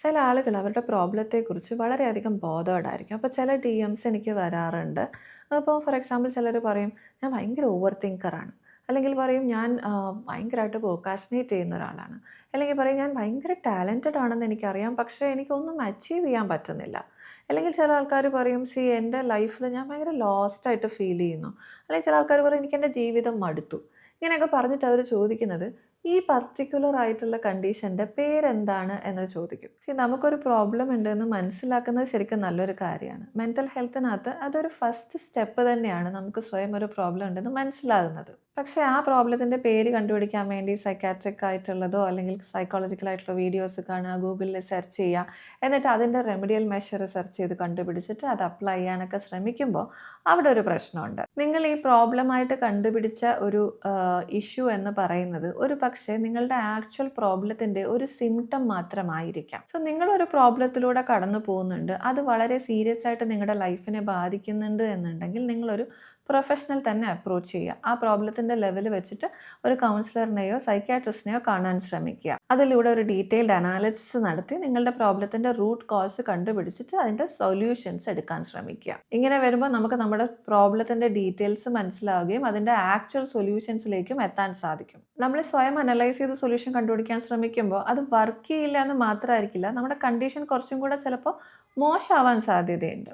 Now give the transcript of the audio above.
ചില ആളുകൾ അവരുടെ പ്രോബ്ലത്തെക്കുറിച്ച് വളരെയധികം ബോധേഡായിരിക്കും. അപ്പോൾ ചില ഡിഎംസ് എനിക്ക് വരാറുണ്ട്. അപ്പോൾ ഫോർ എക്സാമ്പിൾ ചിലർ പറയും, "ഞാൻ ഭയങ്കര ഓവർ തിങ്കറാണ്." അല്ലെങ്കിൽ പറയും, "ഞാൻ ഭയങ്കരമായിട്ട് പ്രോക്കാസ്റ്റിനേറ്റ് ചെയ്യുന്ന ഒരാളാണ്." അല്ലെങ്കിൽ പറയും, "ഞാൻ ഭയങ്കര ടാലന്റഡ് ആണെന്ന് എനിക്കറിയാം. പക്ഷേ എനിക്കൊന്നും അച്ചീവ് ചെയ്യാൻ പറ്റുന്നില്ല." അല്ലെങ്കിൽ ചില ആൾക്കാർ പറയും, "സീ എൻ്റെ ലൈഫിൽ ഞാൻ ഭയങ്കര ലോസ്റ്റ് ആയിട്ട് ഫീൽ ചെയ്യുന്നു." അല്ലെങ്കിൽ ചില ആൾക്കാർ പറയും, "എനിക്കെൻ്റെ ജീവിതം മടുത്തു." ഇങ്ങനെയൊക്കെ പറഞ്ഞിട്ട് അവർ ചോദിക്കുന്നത്, ഈ പർട്ടിക്കുലർ ആയിട്ടുള്ള കണ്ടീഷൻ്റെ പേരെന്താണ് എന്ന് ചോദിക്കും. നമുക്കൊരു പ്രോബ്ലം ഉണ്ടെന്ന് മനസ്സിലാക്കുന്നത് ശരിക്കും നല്ലൊരു കാര്യമാണ്. മെൻ്റൽ ഹെൽത്തിനകത്ത് അതൊരു ഫസ്റ്റ് സ്റ്റെപ്പ് തന്നെയാണ് നമുക്ക് സ്വയം ഒരു പ്രോബ്ലം ഉണ്ടെന്ന് മനസ്സിലാകുന്നത്. പക്ഷേ ആ പ്രോബ്ലത്തിൻ്റെ പേര് കണ്ടുപിടിക്കാൻ വേണ്ടി സൈക്കാട്രിക് ആയിട്ടുള്ളതോ അല്ലെങ്കിൽ സൈക്കോളജിക്കൽ ആയിട്ടുള്ള വീഡിയോസ് കാണുക, ഗൂഗിളിൽ സെർച്ച് ചെയ്യുക, എന്നിട്ട് അതിൻ്റെ റെമഡിയൽ മെഷർ സെർച്ച് ചെയ്ത് കണ്ടുപിടിച്ചിട്ട് അത് അപ്ലൈ ചെയ്യാനൊക്കെ ശ്രമിക്കുമ്പോൾ അവിടെ ഒരു പ്രശ്നമുണ്ട്. നിങ്ങൾ ഈ പ്രോബ്ലമായിട്ട് കണ്ടുപിടിച്ച ഒരു ഇഷ്യൂ എന്ന് പറയുന്നത് ഒരു പക്ഷേ നിങ്ങളുടെ ആക്ച്വൽ പ്രോബ്ലത്തിൻ്റെ ഒരു സിംറ്റം മാത്രമായിരിക്കാം. സോ നിങ്ങളൊരു പ്രോബ്ലത്തിലൂടെ കടന്നു പോകുന്നുണ്ട്, അത് വളരെ സീരിയസ് ആയിട്ട് നിങ്ങളുടെ ലൈഫിനെ ബാധിക്കുന്നുണ്ട് എന്നുണ്ടെങ്കിൽ നിങ്ങളൊരു പ്രൊഫഷണൽ തന്നെ അപ്രോച്ച് ചെയ്യുക. ആ പ്രോബ്ലത്തിൻ്റെ ലെവൽ വെച്ചിട്ട് ഒരു കൗൺസിലറിനെയോ സൈക്യാട്രിസ്റ്റിനെയോ കാണാൻ ശ്രമിക്കുക. അതിലൂടെ ഒരു ഡീറ്റെയിൽഡ് അനാലിസിസ് നടത്തി നിങ്ങളുടെ പ്രോബ്ലത്തിൻ്റെ റൂട്ട് കോസ് കണ്ടുപിടിച്ചിട്ട് അതിൻ്റെ സൊല്യൂഷൻസ് എടുക്കാൻ ശ്രമിക്കുക. ഇങ്ങനെ വരുമ്പോൾ നമുക്ക് നമ്മുടെ പ്രോബ്ലത്തിൻ്റെ ഡീറ്റെയിൽസ് മനസ്സിലാവുകയും അതിൻ്റെ ആക്ച്വൽ സൊല്യൂഷൻസിലേക്കും എത്താൻ സാധിക്കും. നമ്മൾ സ്വയം അനലൈസ് ചെയ്ത് സൊല്യൂഷൻ കണ്ടുപിടിക്കാൻ ശ്രമിക്കുമ്പോൾ അത് വർക്ക് ചെയ്യില്ല എന്ന് മാത്രമായിരിക്കില്ല, നമ്മുടെ കണ്ടീഷൻ കുറച്ചും കൂടെ ചിലപ്പോൾ മോശമാവാൻ സാധ്യതയുണ്ട്.